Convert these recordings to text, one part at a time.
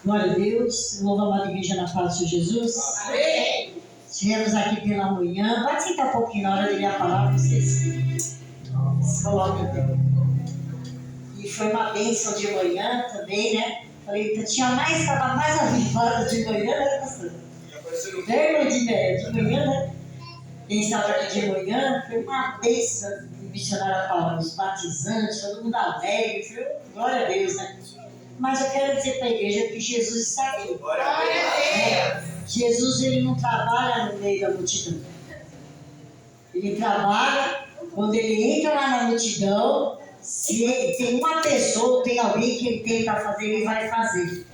Glória a Deus. Louva a amada igreja na paz do Senhor Jesus. Amém. Estivemos aqui pela manhã. Pode sentar um pouquinho na hora de ler a palavra, vocês se coloquem bem. E foi uma bênção de manhã também, né? Falei, estava mais avivada de manhã, né, pastor? Bem de manhã, né? Quem estava aqui de manhã, foi uma bênção de missionária Paula, os batizantes, todo mundo alegre, foi glória a Deus, né? Mas eu quero dizer para a igreja que Jesus está aqui. Glória a Deus. Jesus, ele não trabalha no meio da multidão. Ele trabalha quando ele entra lá na multidão. Se tem uma pessoa, tem alguém que ele tem para fazer, ele vai fazer.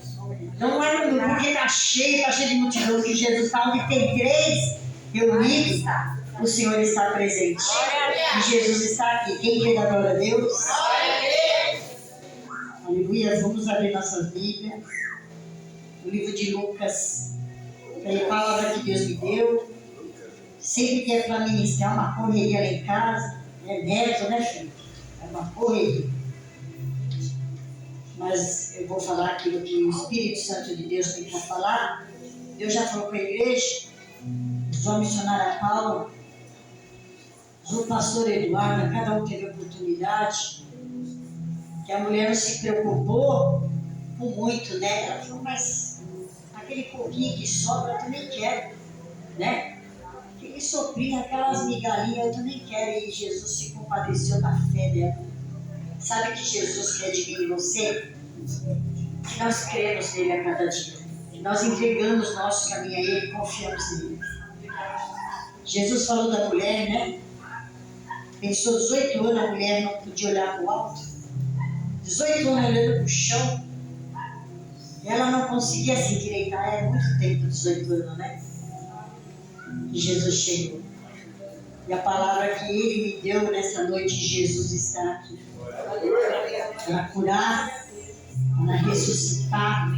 Então não é porque está cheio de multidão que Jesus está, onde tem 3 reunidos, o Senhor está presente. E Jesus está aqui. Quem quer dar glória a Deus? Aleluia. Vamos abrir nossas Bíblias. O livro de Lucas. É a palavra que Deus me deu. Sempre que é para ministrar, uma correria lá em casa. É neto, né, filho? É uma correria. Mas eu vou falar aquilo que o Espírito Santo de Deus tem para falar. Deus já falou para a igreja. Só a missionária Paula, o pastor Eduardo, cada um teve oportunidade. Que a mulher não se preocupou com muito, né? Ela falou, mas aquele pouquinho que sobra eu também quero, né? Aquele soprinho, aquelas migalhinhas eu também quero. E Jesus se compadeceu da fé dela. Sabe que Jesus quer de mim e você? Que nós cremos nele a cada dia. Que nós entregamos nosso caminho a ele e confiamos nele. Jesus falou da mulher, né? Pensou 18 anos, a mulher não podia olhar para o alto. 18 anos olhando para o chão. E ela não conseguia se endireitar. É muito tempo, 18 anos, né? E Jesus chegou. E a palavra que ele me deu nessa noite, Jesus está aqui. Para curar, para ressuscitar,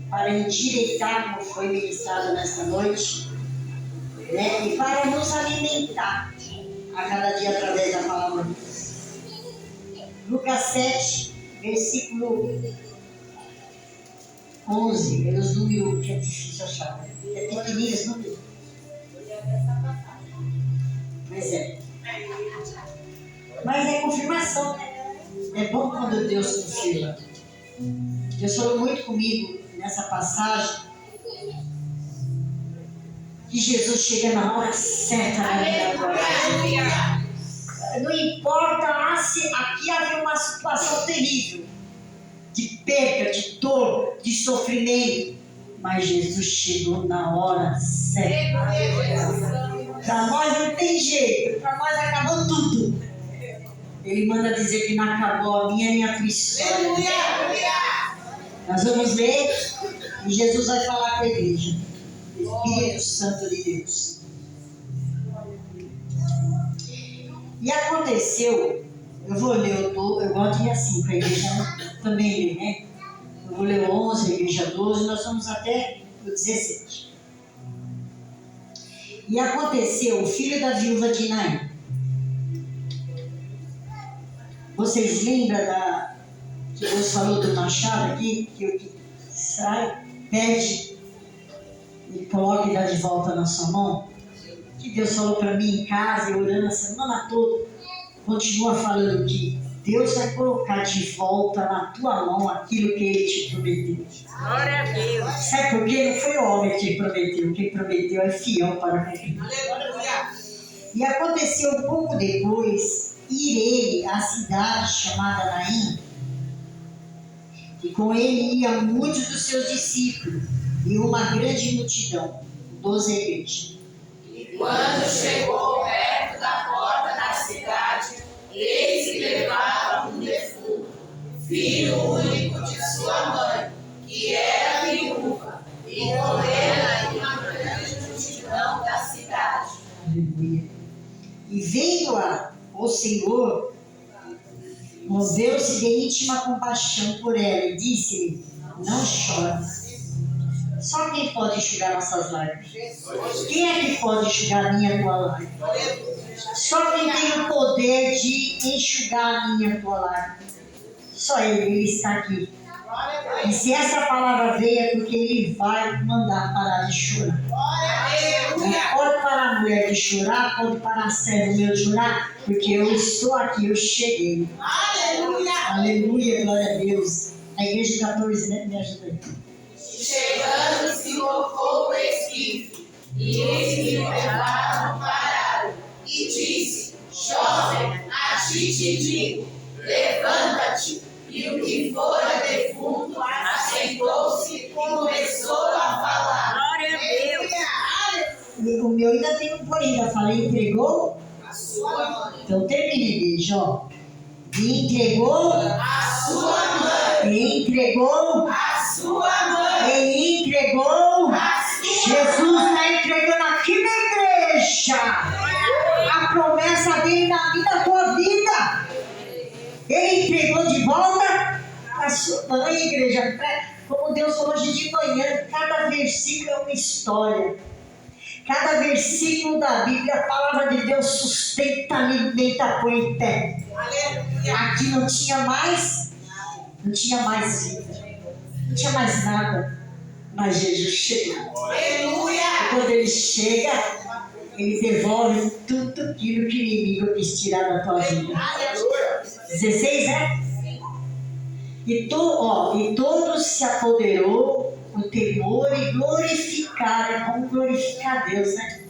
para endireitar, como foi ministrado nessa noite. Né? E para nos alimentar a cada dia através da palavra de Deus. Lucas 7, versículo 11, pelos números que é difícil achar, é pequenininho esse número. Mas é confirmação, né? É bom quando Deus confirma. Deus falou muito comigo nessa passagem. Que Jesus chega na hora certa na vida agora. Não importa se aqui havia uma situação terrível, de perda, de dor, de sofrimento, mas Jesus chegou na hora certa. Para nós não tem jeito, para nós acabou tudo. Ele manda dizer que não acabou a minha nem a tua história. Nós vamos ler e Jesus vai falar com a igreja. Espírito Santo de Deus. E aconteceu, eu vou ler, eu gosto de ir assim para a igreja também ler, né? Eu vou ler o 11, a igreja 12, nós vamos até o 17. E aconteceu, o filho da viúva de Naim. Vocês lembram que Deus falou do machado aqui? Que o que sai, pede e coloca e dá de volta na sua mão? Que Deus falou para mim em casa, eu orando a semana toda, continua falando que Deus vai colocar de volta na tua mão aquilo que Ele te prometeu. Glória a Deus. Sabe por quê? Não foi o homem que prometeu, quem prometeu é fiel para cumprir. E aconteceu um pouco depois, ir ele à cidade chamada Naim, e com ele iam muitos dos seus discípulos e uma grande multidão, 12 igrejas. E quando chegou perto da porta da cidade, eis que levava um defunto, filho único de sua mãe, que era viúva, e com ela uma grande multidão da cidade. Aleluia. E vendo-a, o Senhor moveu-se de íntima compaixão por ela e disse-lhe: não chores. Só quem pode enxugar nossas lágrimas? Quem é que pode enxugar a minha e a tua lágrima? Só quem tem o poder de enxugar a minha e a tua lágrima. Só Ele está aqui. E se essa palavra veio é porque Ele vai mandar parar de chorar. Pode parar a mulher de chorar, pode parar a serva meu de chorar, porque eu estou aqui, eu cheguei. Aleluia, glória a Deus. A igreja 14, né? Me ajuda aí. Chegando, se colocou o esquife, e eles que levaram pararam, e disse: Jovem, a ti te digo, levanta-te. E o que fora defunto assentou-se e começou a falar. Glória a Deus. O meu ainda tem um porém, já falei, entregou? A sua mãe. Então termine, igreja, ó. E entregou A sua mãe. e entregou A sua mãe. e entregou. A sua Jesus está entregando aqui na igreja a promessa dele na minha, na tua vida. Ele entregou de volta a sua mãe, igreja. Como Deus falou hoje de manhã, cada versículo é uma história. Cada versículo da Bíblia, a palavra de Deus sustenta, alimenta, põe em pé. Aqui não tinha mais vida, não tinha mais nada, mas Jesus chegou. Aleluia. E quando Ele chega, Ele devolve tudo aquilo que o inimigo quis tirar da tua vida. 16, né? E todos se apoderou o temor e glorificaram. Vamos glorificar Deus, né?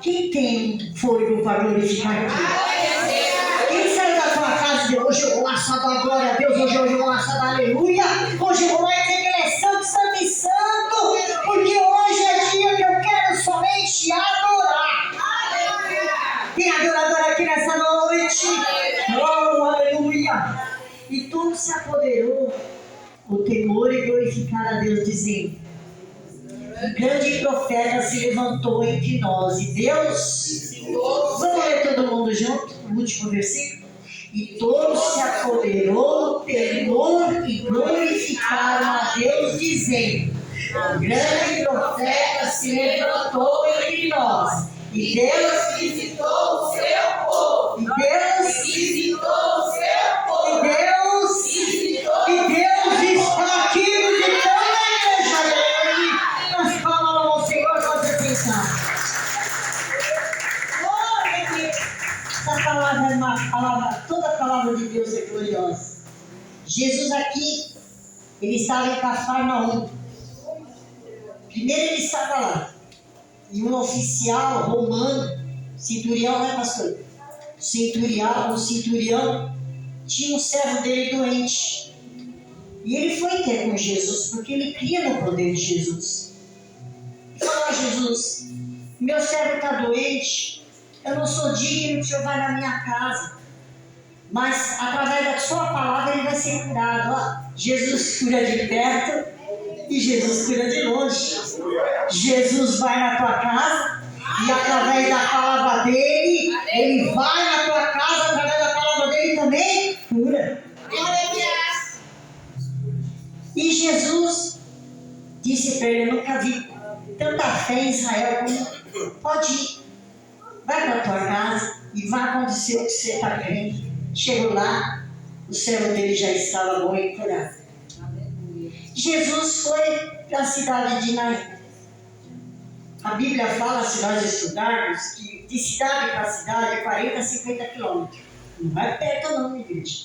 Quem tem fôlego para glorificar aqui? Quem saiu da tua casa de hoje eu vou assar da glória a Deus, hoje eu vou assar da aleluia, hoje eu vou lá dizer que Ele é santo, santo e santo, porque hoje é dia que eu quero somente adorar. Tem adorador aqui nessa noite? Oh, aleluia! E tudo se apoderou o temor e glorificar a Deus, dizendo: um grande profeta se levantou entre nós. E Deus, vamos ler todo mundo junto, o último versículo. E todos se apoderou o temor e glorificaram a Deus, dizendo: um grande profeta se levantou entre nós. E Deus Visitou o seu povo. E Deus, Visitou o seu povo. e Deus está aqui visitando a igreja dele. Nós falamos ao Senhor com atenção. Essa palavra é uma palavra, toda a palavra de Deus é gloriosa. Jesus aqui, ele estava em Cafarnaum. Primeiro ele estava lá. E um oficial romano, centurião, né, pastor? O centurião tinha um servo dele doente. E ele foi ter com Jesus, porque ele cria no poder de Jesus. E falou: a Jesus, meu servo está doente, eu não sou digno que o Senhor vá na minha casa, mas através da sua palavra ele vai ser curado. Ó, Jesus cura de perto e Jesus cura de longe. Jesus vai na tua casa e através da palavra dele, ele vai na tua casa, através da palavra dele também cura. E Jesus disse para ele: eu nunca vi tanta fé em Israel como pode ir. Vai para a tua casa e vai acontecer o que você está querendo. Chegou lá, o servo dele já estava bom e curado. Jesus foi para a cidade de Naim. A Bíblia fala, se nós estudarmos, que de cidade para cidade é 40 a 50 quilômetros. Não é perto não, igreja.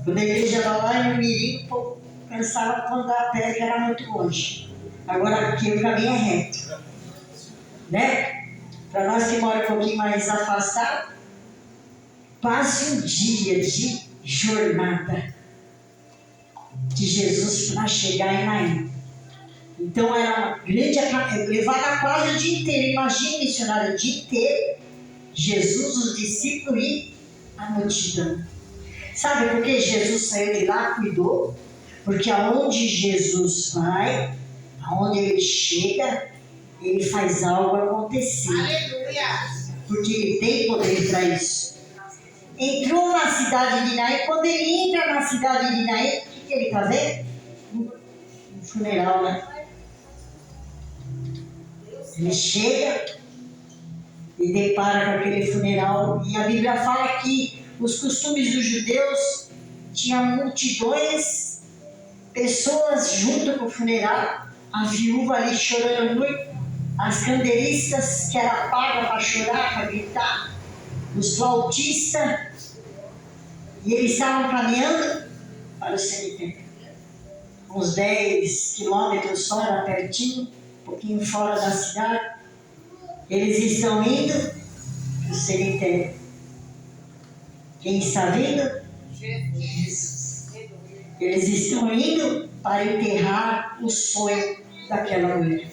Quando a igreja era lá em Mirim, o povo pensava que andar a pé que era muito longe. Agora aqui o caminho é reto. Né? Para nós que moramos um pouquinho mais afastados, quase um dia de jornada de Jesus para chegar em Naim. Então era uma grande, levava quase o dia inteiro. Imagina, missionário, o dia inteiro, Jesus, os discípulos e a multidão. Sabe por que Jesus saiu de lá, cuidou? Porque aonde Jesus vai, aonde ele chega, ele faz algo acontecer. Aleluia. Porque ele tem poder para isso. Entrou na cidade de Naim. Quando ele entra na cidade de Naim, o que ele está vendo? Um funeral, né? Ele chega e depara com aquele funeral. E a Bíblia fala que os costumes dos judeus tinha multidões, pessoas junto com o funeral, a viúva ali chorando muito, as candeiristas que era paga para chorar, para gritar, os flautistas, e eles estavam caminhando para o cemitério. Uns 10 quilômetros fora, pertinho, um pouquinho fora da cidade, eles estão indo para o cemitério. Quem está vindo? Jesus. Eles estão indo para enterrar o sonho daquela mulher.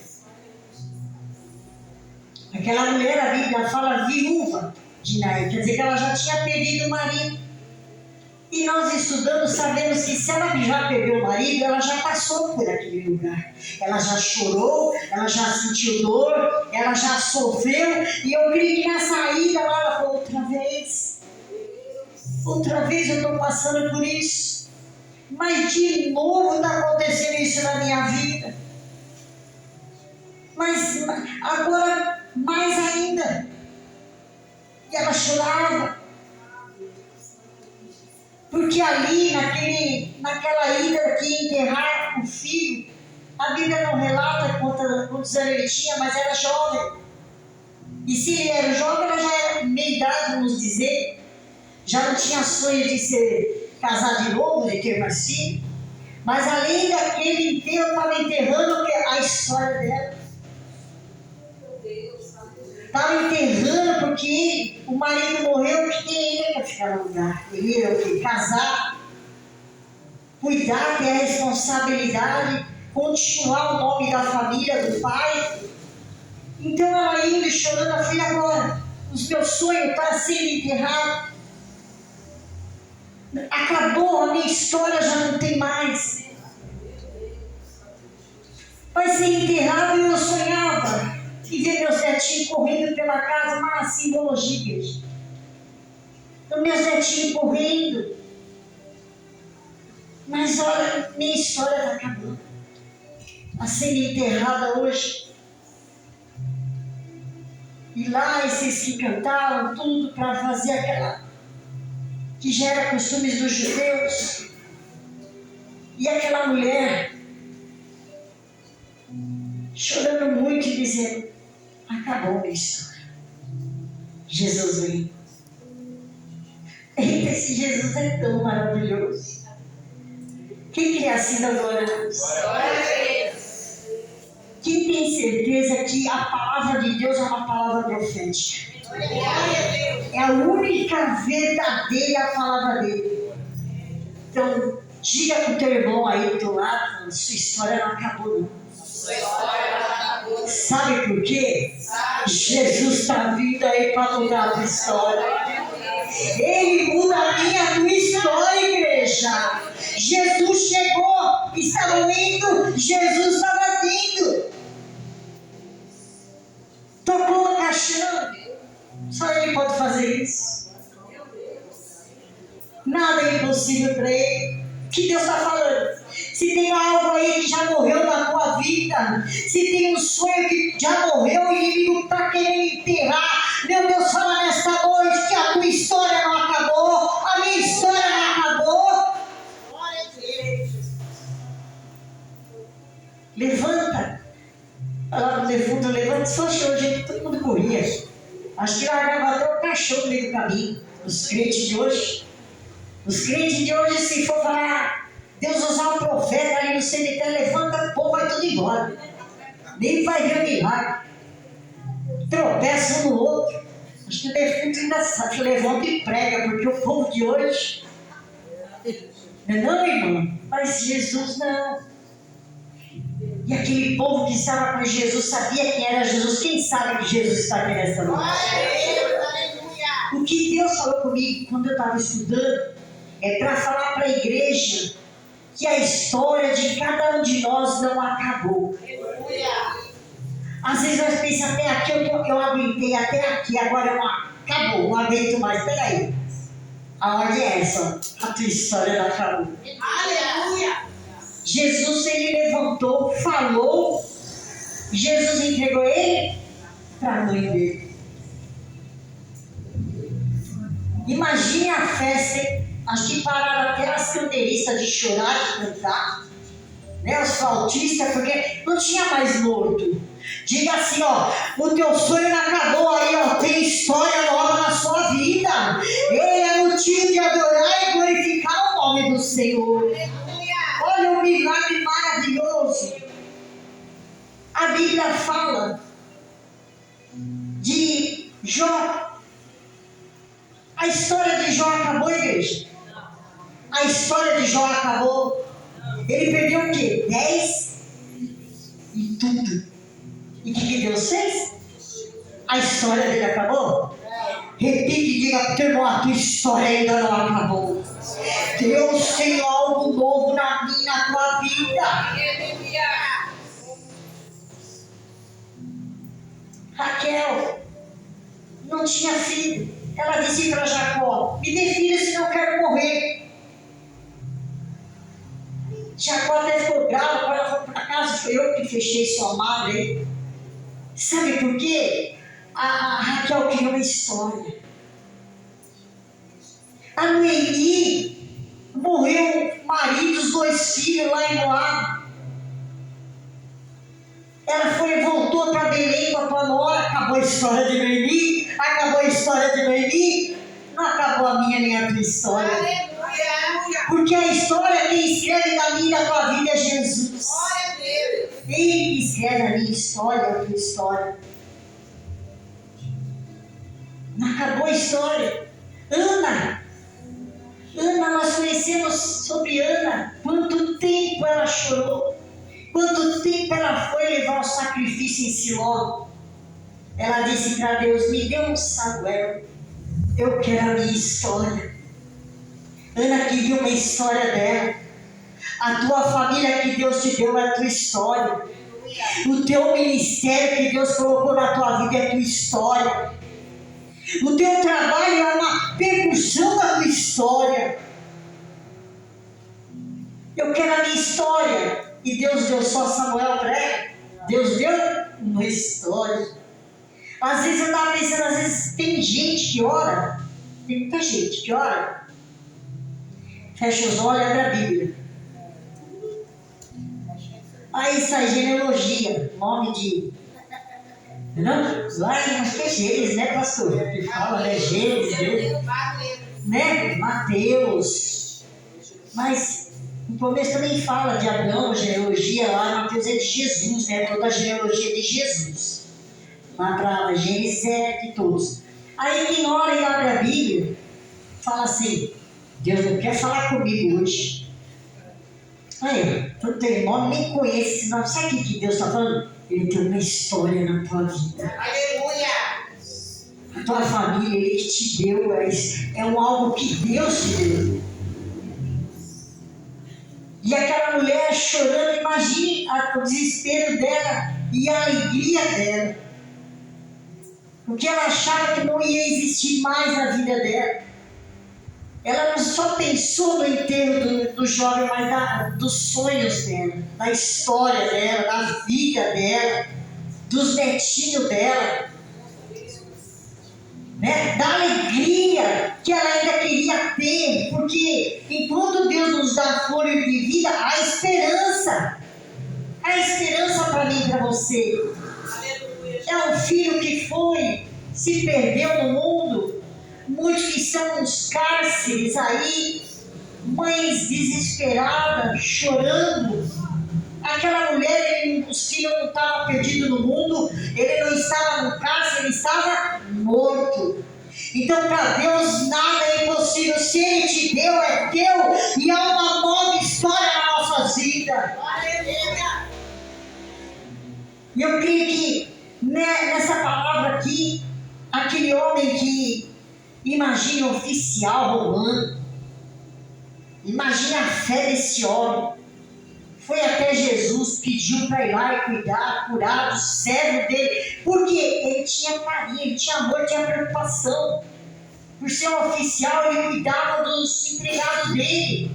Aquela mulher, a Bíblia fala viúva de Naim, quer dizer que ela já tinha perdido o marido. E nós estudando sabemos que se ela já perdeu o marido, ela já passou por aquele lugar. Ela já chorou, ela já sentiu dor, ela já sofreu. E eu creio que na saída ela falou outra vez eu estou passando por isso. Mas de novo está acontecendo isso na minha vida. Mas agora mais ainda. E ela chorava. Porque ali, naquela ida que enterrar o filho, a Bíblia não relata quantos anos ele tinha, mas era jovem. E se ele era jovem, ela já era meia idade, vamos dizer. Já não tinha sonho de ser casado de novo, de ter mais filho. Mas além daquele enterro, estava enterrando a história dela. Estava enterrando porque o marido morreu, que ele ia ficar no lugar. Ele ia o quê? Casar, cuidar, ter a responsabilidade, continuar o nome da família, do pai. Então ela indo e chorando, a filha agora, os meus sonhos estão sendo enterrados. Acabou, a minha história já não tem mais. Vai ser enterrado e eu sonhava. E ver meus netinhos correndo pela casa, uma simbologia, igreja. Então, meus netinhos correndo. Mas olha, minha história está acabando. Está sendo enterrada hoje. E lá esses que cantavam tudo para fazer aquela que já era costumes dos judeus. E aquela mulher chorando muito e dizendo: acabou a minha história. Jesus vem. Eita, esse Jesus é tão maravilhoso. Quem crê assim da glória a Deus? Quem tem certeza que a palavra de Deus é uma palavra profética? É a única verdadeira palavra dele. Então, diga para o teu irmão aí do teu lado: sua história não acabou, não. Sabe por quê? Jesus está vindo aí para mudar a tua história. Ele muda a minha, a tua história, igreja. Jesus chegou, estava indo, Jesus estava vindo. Tocou a caixão. Só Ele pode fazer isso. Nada é impossível para Ele. O que Deus está falando? Se tem algo aí que já morreu na tua vida, se tem um sonho que já morreu e o inimigo está querendo enterrar, meu Deus, fala nesta noite que a tua história não acabou, a minha história não acabou. Levanta. Ela levanta. Se fosse hoje, todo mundo corria. Acho que largava até o cachorro no meio do caminho. Os crentes de hoje. Se for falar, Deus usar um profeta ali no cemitério, levanta, o povo vai tudo embora. Nem vai ver milagre. Tropeça um no outro. Acho que o defunto ainda levanta e prega, porque o povo de hoje. Não, irmão, mas Jesus não. E aquele povo que estava com Jesus sabia quem era Jesus. Quem sabe que Jesus está aqui nessa noite? O que Deus falou comigo quando eu estava estudando é para falar para a igreja que a história de cada um de nós não acabou. Às vezes nós pensamos, até aqui eu aguentei, até aqui, agora acabou, não aguento mais. Peraí, a ordem é essa, a tua história não acabou. Aleluia! Jesus, ele levantou, falou, Jesus entregou ele para a mãe dele. Imagine a festa, Acho que pararam até as canteiristas de chorar, de cantar, né? Os flautistas, porque não tinha mais morto. Diga assim, ó, o teu sonho não acabou aí, ó, tem história nova na sua vida. Ele é motivo de adorar e glorificar o nome do Senhor. Olha um milagre maravilhoso. A Bíblia fala de Jó. A história de Jó acabou, igreja? A história de Jó acabou. Ele perdeu o quê? 10 e tudo. E o que Deus fez? A história dele acabou? Repite e diga para o teu irmão, a tua história ainda não acabou. Deus tem algo novo na minha, na tua vida. Raquel não tinha filho. Ela disse para Jacó, me dê filho senão eu quero morrer. Jacó até ficou bravo, quando ela foi para casa, foi eu que fechei sua madre. Sabe por quê? A Raquel criou uma história. A Noemi morreu o marido, os 2 filhos lá em Moab. Ela voltou para Belém com a tua nora. Acabou a história de Noemi. Acabou a história de Noemi. Não acabou a minha nem a tua história. Porque a história quem escreve na minha e na tua vida é Jesus. Ele que escreve a minha história, a tua história. Não acabou a história. Ana, nós conhecemos sobre Ana. Quanto tempo ela chorou. Quanto tempo ela foi levar o sacrifício em Siló. Ela disse para Deus, me dê um saguão. Eu quero a minha história. Ana queria uma história dela. A tua família que Deus te deu é a tua história. O teu ministério que Deus colocou na tua vida é a tua história. O teu trabalho é uma percussão da tua história. Eu quero a minha história. E Deus deu só Samuel para ela. Deus deu uma história. Às vezes eu estava pensando, às vezes tem gente que ora. Tem muita gente que ora. Fecha os olhos e abre a Bíblia. Aí sai genealogia, nome de... Não? Lá acho que é Gênesis, né, pastor? Que fala, né? Gênesis, né? Mateus. Mas no começo também fala de Abraão, genealogia lá, Mateus é de Jesus, né? Toda a genealogia de Jesus. Lá para Gênesis é de todos. Aí quem ora e abre a Bíblia, fala assim, Deus não quer falar comigo hoje. Aí, tu tem nome, nem conhece esse nome. Sabe o que Deus está falando? Ele tem uma história na tua vida. Aleluia! A tua família, Ele que te deu, é um algo que Deus te deu. E aquela mulher chorando, imagine o desespero dela e a alegria dela. Porque ela achava que não ia existir mais na vida dela. Ela não só pensou no enterro do jovem, mas dos sonhos dela, da história dela, da vida dela, dos netinhos dela, né? Da alegria que ela ainda queria ter, porque enquanto Deus nos dá fôlego de vida, há esperança para mim e para você. É um filho que se perdeu no mundo. Muitos que estão nos cárceres aí, mães desesperadas, chorando. Aquela mulher, os filhos não estavam perdidos no mundo, ele não estava no cárcere, ele estava morto. Então, para Deus, nada é impossível. Se Ele te deu, é teu, e há uma nova história na nossa vida. E eu creio que nessa palavra aqui, aquele homem que imagina o oficial romano, imagina a fé desse homem, foi até Jesus, pediu para ir lá e curar do servo dele, porque ele tinha carinho, ele tinha amor, tinha preocupação. Por ser um oficial, ele cuidava dos empregados dele,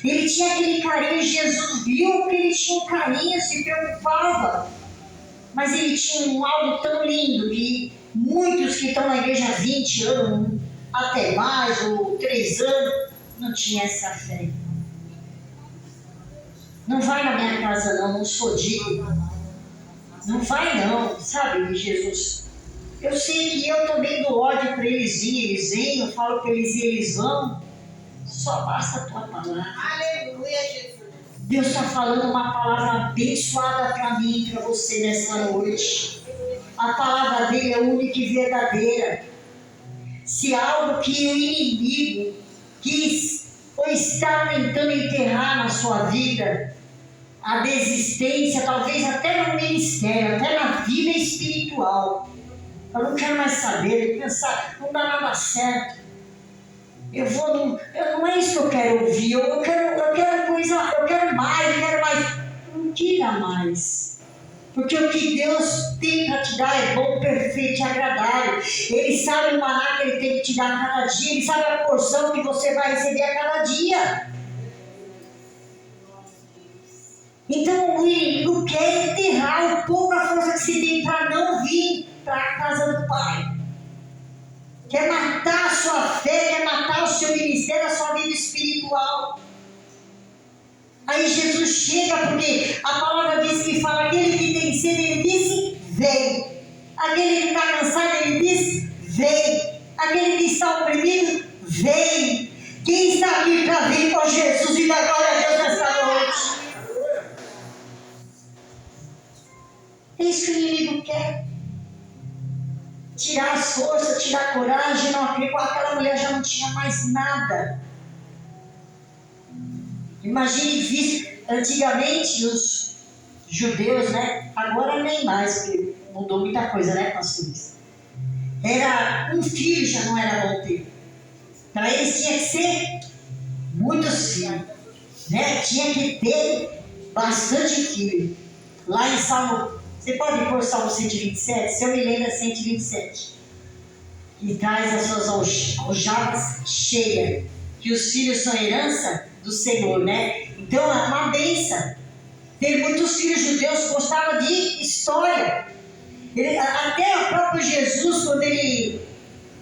ele tinha aquele carinho. Jesus viu que ele tinha um carinho, se preocupava, mas ele tinha algo tão lindo que muitos que estão na igreja há 20 anos, até mais, ou 3 anos, não tinha essa fé. Não vai na minha casa não, não sou digno. Não vai não, sabe, Jesus? Eu sei que eu também dou ordem para eles vêm, eu falo para eles ir, eles vão. Só basta a tua palavra. Aleluia, Jesus. Deus está falando uma palavra abençoada para mim e para você nessa noite. A palavra dele é única e verdadeira. Se algo que o inimigo quis ou está tentando enterrar na sua vida, a desistência, talvez até no ministério, até na vida espiritual, eu não quero mais saber, pensar, não dá nada certo. Não é isso que eu quero ouvir, eu quero mais. Não tira mais. Porque o que Deus tem para te dar é bom, perfeito e agradável. Ele sabe o maná que Ele tem que te dar a cada dia, Ele sabe a porção que você vai receber a cada dia. Então o inimigo quer enterrar um pouco a força que você tem para não vir para a casa do Pai. Quer matar a sua fé, quer matar o seu ministério, a sua vida espiritual. Aí Jesus chega, porque a palavra diz que fala, aquele que tem sede, ele disse, vem. Aquele que está cansado, ele diz, vem. Aquele que está oprimido, vem. Quem está aqui para vir com Jesus e dar glória a Deus nessa noite? É isso que o inimigo quer. Tirar as forças, tirar a coragem, não acreditar. Aquela mulher já não tinha mais nada. Imagine, antigamente os judeus, né? Agora nem mais, porque mudou muita coisa, né, pastores? Era um filho, já não era bom ter. Para eles tinha que ser muitos filhos, né? Tinha que ter bastante filho. Lá em Salmo, você pode pôr Salmo 127? Se eu me lembro, é 127. E traz as suas aljavas cheias, que os filhos são herança do Senhor, né? Então é uma bênção. Tem muitos filhos judeus que gostavam de história. Até o próprio Jesus, quando ele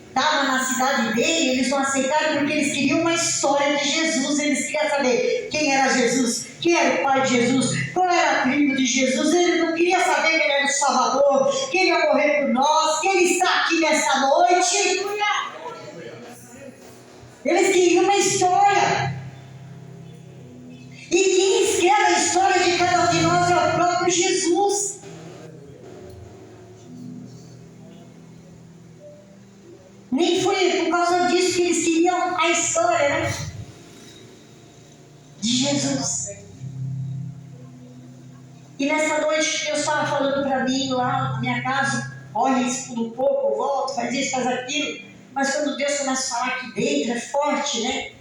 estava na cidade dele, eles não aceitaram porque eles queriam uma história de Jesus. Eles queriam saber quem era Jesus, quem era o pai de Jesus, qual era a tribo de Jesus. Eles não queriam saber que ele era o Salvador, que ele ia morrer por nós, que ele está aqui nessa noite. Eles queriam uma história. E quem escreve a história de cada um de nós é o próprio Jesus. Nem foi por causa disso que eles queriam a história, né? De Jesus. E nessa noite Deus estava falando para mim lá na minha casa, olha, estuda um pouco, volta, faz isso, faz aquilo. Mas quando Deus começa a falar aqui dentro, é forte, né?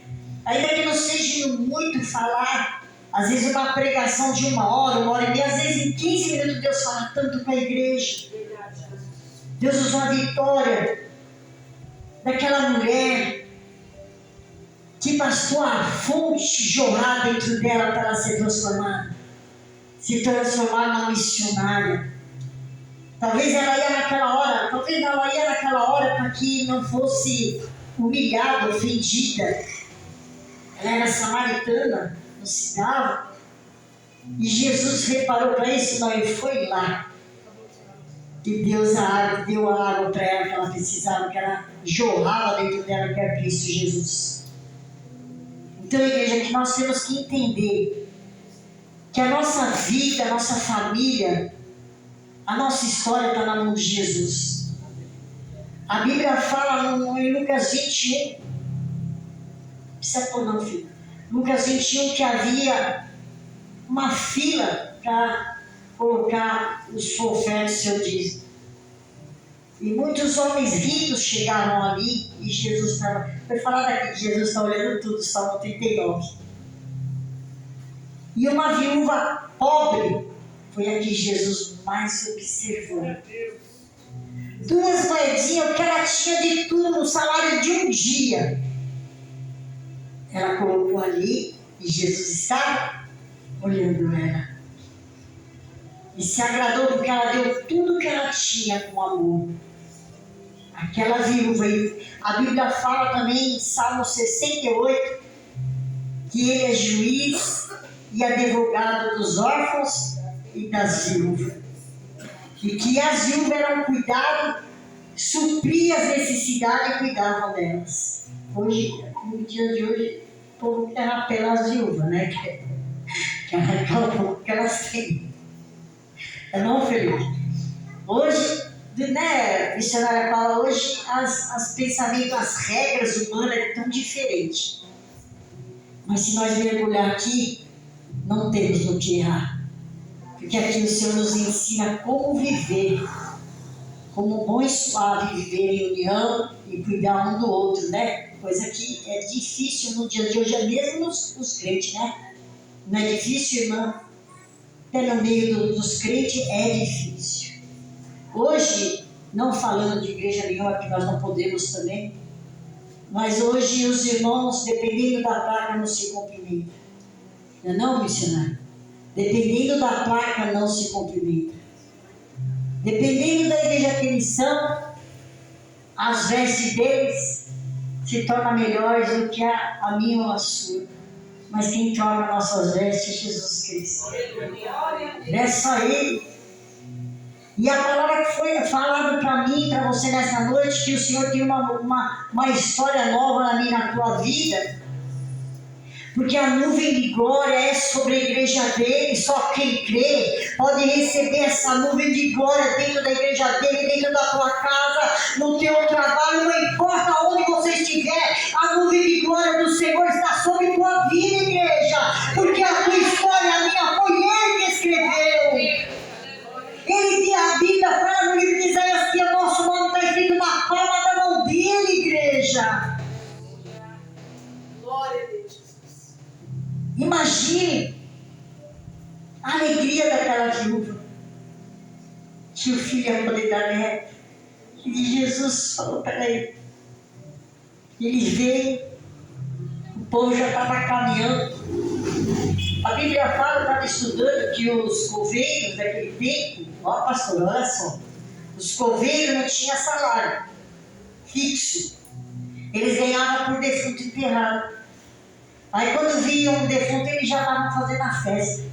Ainda que não seja muito falar, às vezes uma pregação de 1 hora e meia, às vezes em 15 minutos Deus fala tanto para a igreja. Deus usou a Vitória, daquela mulher que bastou a fonte jorrar dentro dela para ela se transformar numa missionária. Talvez ela ia naquela hora para que não fosse humilhada, ofendida. Ela era samaritana, não se dava. E Jesus reparou para isso, não, ele foi lá. E Deus deu a água para ela que ela precisava, que ela jorrava dentro dela, que era Cristo Jesus. Então, igreja, que nós temos que entender que a nossa vida, a nossa família, a nossa história está na mão de Jesus. A Bíblia fala em Lucas 21, não precisa pôr não, filho. Lucas 21, que havia uma fila para colocar os profetas do seu dízimo. E muitos homens ricos chegaram ali e Jesus estava... Foi falar daqui que Jesus está olhando tudo, Salmo 39. E uma viúva pobre foi a que Jesus mais observou. 2 moedinhas, o que ela tinha de tudo no salário de um dia. Ela colocou ali e Jesus estava olhando ela. E se agradou porque ela deu tudo que ela tinha com amor. Aquela viúva, a Bíblia fala também em Salmo 68, que ele é juiz e advogado dos órfãos e das viúvas. E que as viúvas eram cuidadas, supriam as necessidades e cuidavam delas. Hoje, no dia de hoje, o povo quer apelar as viúvas, né? Quer arrancar o pouco que elas têm. Não, Felipe? Hoje, né, missionária Paula, hoje as pensamentos, as regras humanas estão diferentes. Mas se nós mergulhar aqui, não temos no que errar. Porque aqui o Senhor nos ensina como viver, como bom e suave viver em união e cuidar um do outro, né? Coisa que é difícil no dia de hoje, é mesmo nos crentes, né? Não é difícil, irmã? Até no meio dos crentes é difícil. Hoje, não falando de igreja nenhuma, que nós não podemos também, mas hoje os irmãos, dependendo da placa, não se cumprimentam. Não é não, missionário? Dependendo da placa, não se cumprimentam. Dependendo da igreja que eles são, as vestes deles se tornam melhores do que a minha ou a sua. Mas quem torna nossas vestes é Jesus Cristo. Não é só Ele. E a palavra que foi falada para mim, para você nessa noite, que o Senhor tem uma história nova na minha, na tua vida. Porque a nuvem de glória é sobre a igreja dele. Só quem crê pode receber essa nuvem de glória dentro da igreja dele, dentro da tua casa, no teu trabalho, não importa onde você estiver. A nuvem de glória do Senhor está sobre a tua vida, igreja. Porque a tua história, a minha, foi Ele que escreveu. Ele tem a Bíblia, fala no livro de Isaías que o nosso nome está escrito na palma da mão dele, igreja. Glória a Deus. Imagine a alegria daquela viúva, que o filho ia poder dar neto. E Jesus falou para ele. Ele veio, o povo já estava caminhando. A Bíblia fala, eu estava estudando, que os coveiros daquele tempo, ó pastor, olha só, os coveiros não tinham salário fixo. Eles ganhavam por defunto enterrado. Aí quando viam um defunto, eles já estavam fazendo a festa.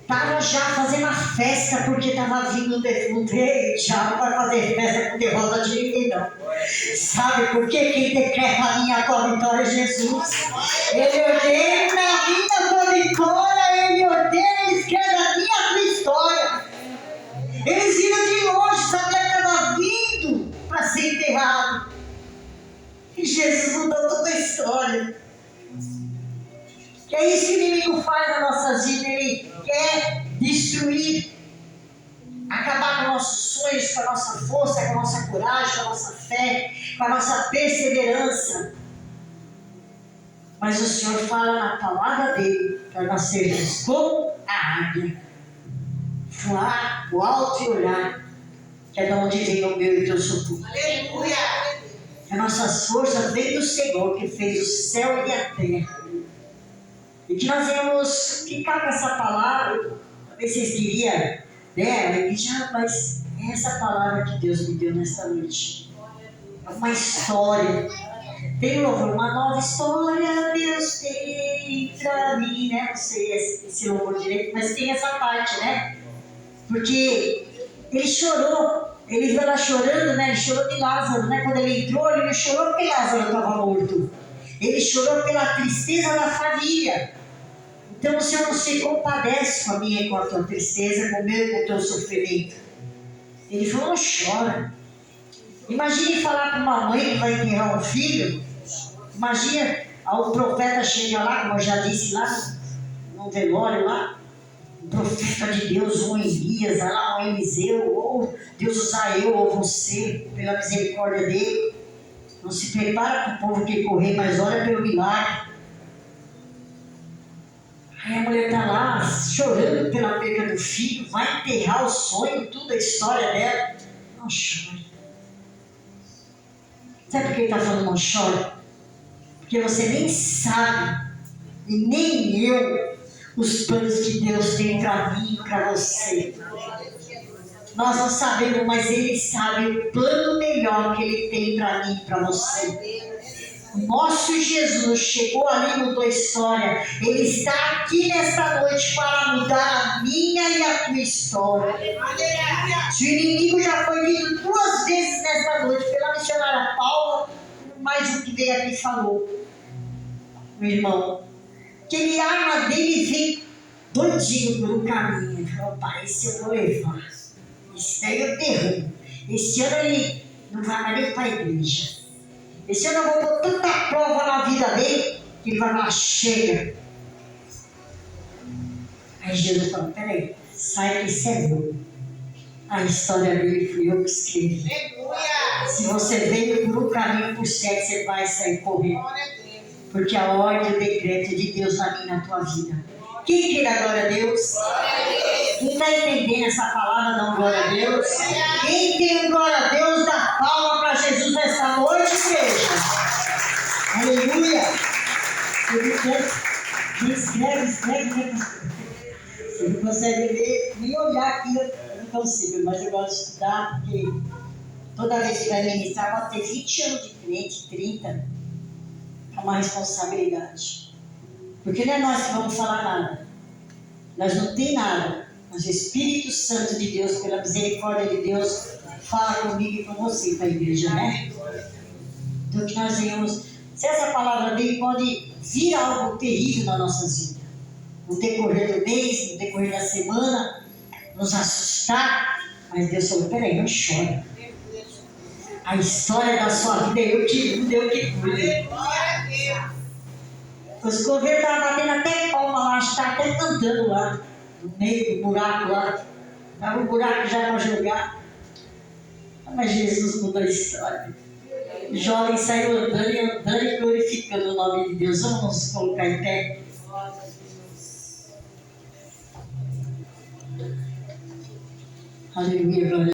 Estavam já fazendo a festa porque estava vindo o defunto. Ei, já não vai fazer festa com derrota de ninguém, não. Sabe por quê? Quem decreta a minha tua vitória é Jesus. Ele ordena a minha tua vitória, Ele ordena, Ele escreve a minha tua história. Eles viram de longe, sabia que estava vindo para ser enterrado. E Jesus mudou toda a história. Que é isso que o inimigo faz na nossa vida. Ele quer destruir, acabar com nossos sonhos, com a nossa força, com a nossa coragem, com a nossa fé, com a nossa perseverança. Mas o Senhor fala na palavra dele para nós sermos como a águia, voar o alto e olhar, que é de onde vem o meu e o teu socorro. Aleluia. As nossas forças vêm do Senhor, que fez o céu e a terra. E que nós vamos ficar com essa palavra. Talvez vocês queriam, né? Mas é essa palavra que Deus me deu nesta noite. É uma história. Tem louvor, uma nova história Deus tem pra mim, né? Não sei esse louvor direito, mas tem essa parte, né? Porque ele chorou. Ele veio lá chorando, né? Ele chorou de Lázaro, né? Quando ele entrou, ele não chorou porque Lázaro estava morto. Ele chorou pela tristeza da família. Então o Senhor não se compadece com a minha e com a tua tristeza, com o meu e com o teu sofrimento. Ele falou, não chora. Imagine falar para uma mãe que vai enterrar um filho. Imagina, o profeta chega lá, como eu já disse lá, no velório lá. Um profeta de Deus, um Elias, um Eliseu, ou Deus usar eu ou você, pela misericórdia dele. Não se prepara para o povo que correr, mas olha pelo milagre. Aí a mulher está lá chorando pela perda do filho, vai enterrar o sonho, tudo a história dela. Não chore. Sabe por que ele está falando não chore? Porque você nem sabe, e nem eu, os planos que Deus tem para mim e para você. Nós não sabemos, mas Ele sabe o plano melhor que Ele tem para mim e para você. O nosso Jesus chegou ali e mudou a história. Ele está aqui nesta noite para mudar a minha e a tua história. Se o inimigo já foi lido 2 vezes nesta noite pela missionária Paula, mais o que veio aqui falou, meu irmão, aquele arma dele vem doidinho pelo caminho. Ele falou: pai, esse eu vou levar. Esse daí eu derrubo. Esse ano ele não vai mais nem para a igreja. Esse ano eu vou pôr tanta prova na vida dele que ele vai falar: chega. Aí Jesus falou: peraí, sai que isso é meu. A história dele fui eu que escrevi. Se você veio por um caminho por certo, você vai sair correndo. Porque a ordem e o decreto de Deus na minha e na tua vida. Quem quer dar glória a Deus? Quem está entendendo essa palavra, dá glória a Deus? Quem tem glória a Deus, dá palma para Jesus nessa noite, igreja. Aleluia. Escreve, né? Você não consegue ler, nem olhar aqui, eu não consigo, mas eu gosto de estudar, porque toda vez que vai ministrar, pode ter 20 anos de crente, 30, é uma responsabilidade. Porque não é nós que vamos falar nada, nós não tem nada, mas o Espírito Santo de Deus, pela misericórdia de Deus, fala comigo e com você, para a igreja, né? Então que nós venhamos, se essa palavra dele pode vir algo terrível na nossa vida, no decorrer do mês, no decorrer da semana, nos assustar, mas Deus falou: peraí, não chora. A história da sua vida é eu que mudo, eu que cuido. Os governos estavam batendo até palma lá, estavam até cantando lá, no meio do buraco lá. Estava um buraco já para jogar. Mas Jesus mudou a história. O jovem saiu andando e glorificando o nome de Deus. Vamos nos colocar em pé. Aleluia, glória.